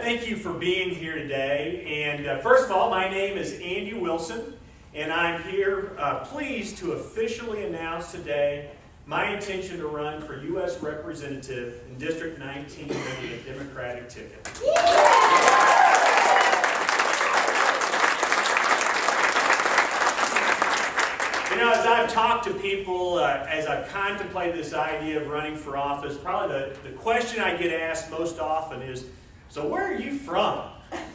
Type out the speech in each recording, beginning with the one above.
thank you for being here today. And first of all, my name is Andy Wilson, and I'm here pleased to officially announce today my intention to run for U.S. Representative in District 19 under the Democratic ticket. You know, as I've talked to people, as I've contemplated this idea of running for office, probably the question I get asked most often is, so where are you from?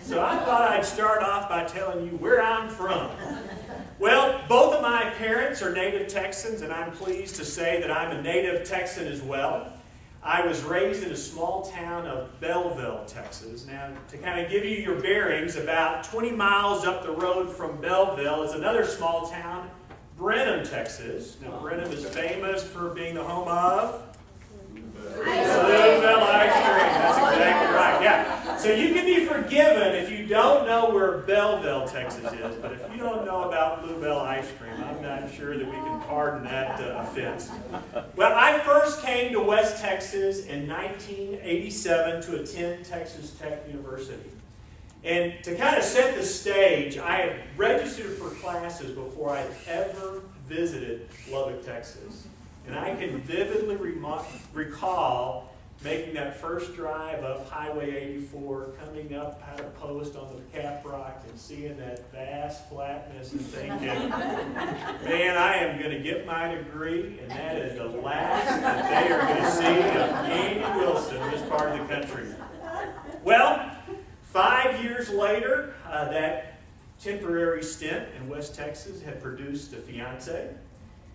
So I thought I'd start off by telling you where I'm from. Well, both of my parents are native Texans, and I'm pleased to say that I'm a native Texan as well. I was raised in a small town of Belleville, Texas. Now, to kind of give you your bearings, about 20 miles up the road from Belleville is another small town, Brenham, Texas. Now, Brenham is famous for being the home of Lubbock ice cream. That's exactly right. Yeah. So you can be forgiven if you don't know where Belleville, Texas is. But if you don't know about Lubbock ice cream, I'm not sure that we can pardon that offense. Well, I first came to West Texas in 1987 to attend Texas Tech University. And to kind of set the stage, I had registered for classes before I'd ever visited Lubbock, Texas. And I can vividly recall making that first drive up Highway 84, coming up at a post on the Cap Rock and seeing that vast flatness and thinking, man, I am going to get my degree, and that is the last that they are going to see of Andy Wilson in this part of the country. Well, 5 years later, that temporary stint in West Texas had produced a fiance.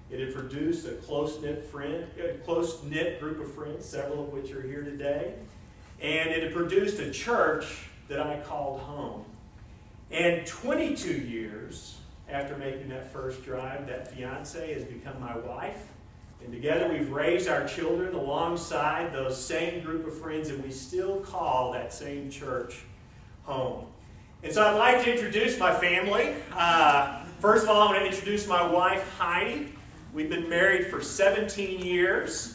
It had produced a close-knit group of friends, several of which are here today. And it had produced a church that I called home. And 22 years after making that first drive, that fiance has become my wife. And together we've raised our children alongside those same group of friends, and we still call that same church home. And so I'd like to introduce my family. First of all, I'm going to introduce my wife, Heidi. We've been married for 17 years.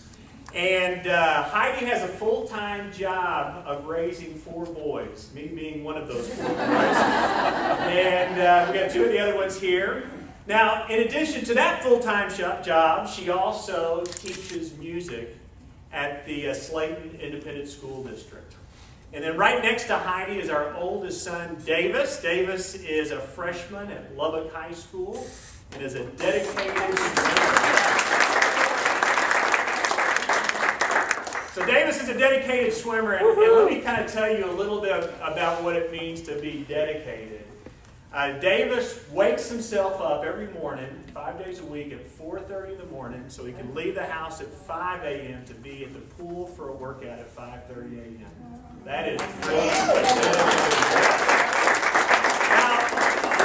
And Heidi has a full-time job of raising 4 boys, me being one of those 4 boys. And we got 2 of the other ones here. Now, in addition to that full-time job, she also teaches music at the Slayton Independent School District. And then right next to Heidi is our oldest son, Davis. Davis is a freshman at Lubbock High School and is a dedicated swimmer. So Davis is a dedicated swimmer, and let me kind of tell you a little bit about what it means to be dedicated. Davis wakes himself up every morning, 5 days a week, at 4:30 in the morning, so he can leave the house at 5 a.m. to be at the pool for a workout at 5:30 a.m. That is really Now,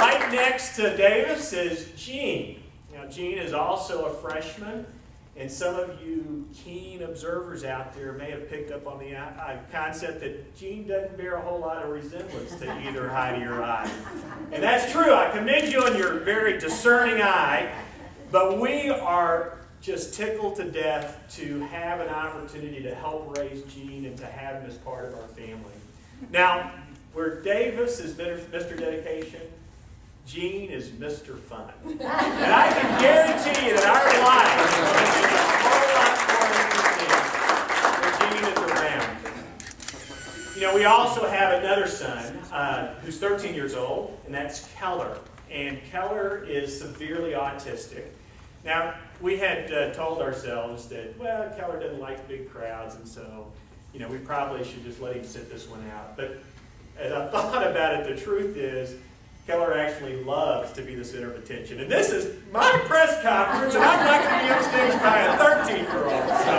right next to Davis is Gene. Now, Gene is also a freshman, and some of you keen observers out there may have picked up on the concept that Gene doesn't bear a whole lot of resemblance to either Heidi or I. And that's true. I commend you on your very discerning eye, but we are just tickled to death to have an opportunity to help raise Gene and to have him as part of our family. Now, where Davis is Mr. Dedication, Gene is Mr. Fun. And I can guarantee you that our lives are going to be a whole lot more interesting when Gene is around. You know, we also have another son who's 13 years old, and that's Keller. And Keller is severely autistic. Now, we had told ourselves that, well, Keller doesn't like big crowds, and so, you know, we probably should just let him sit this one out. But as I thought about it, the truth is, Keller actually loves to be the center of attention. And this is my press conference, and I'm not going to be upstaged by a 13-year-old. So.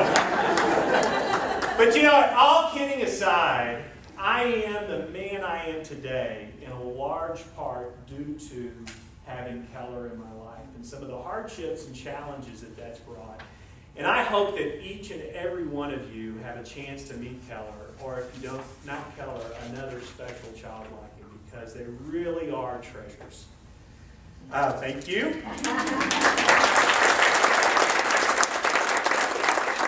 But, you know, all kidding aside, I am the man I am today in a large part due to having Keller in my life and some of the hardships and challenges that that's brought. And I hope that each and every one of you have a chance to meet Keller, or if you don't, not Keller, another special child like him, because they really are treasures. Thank you.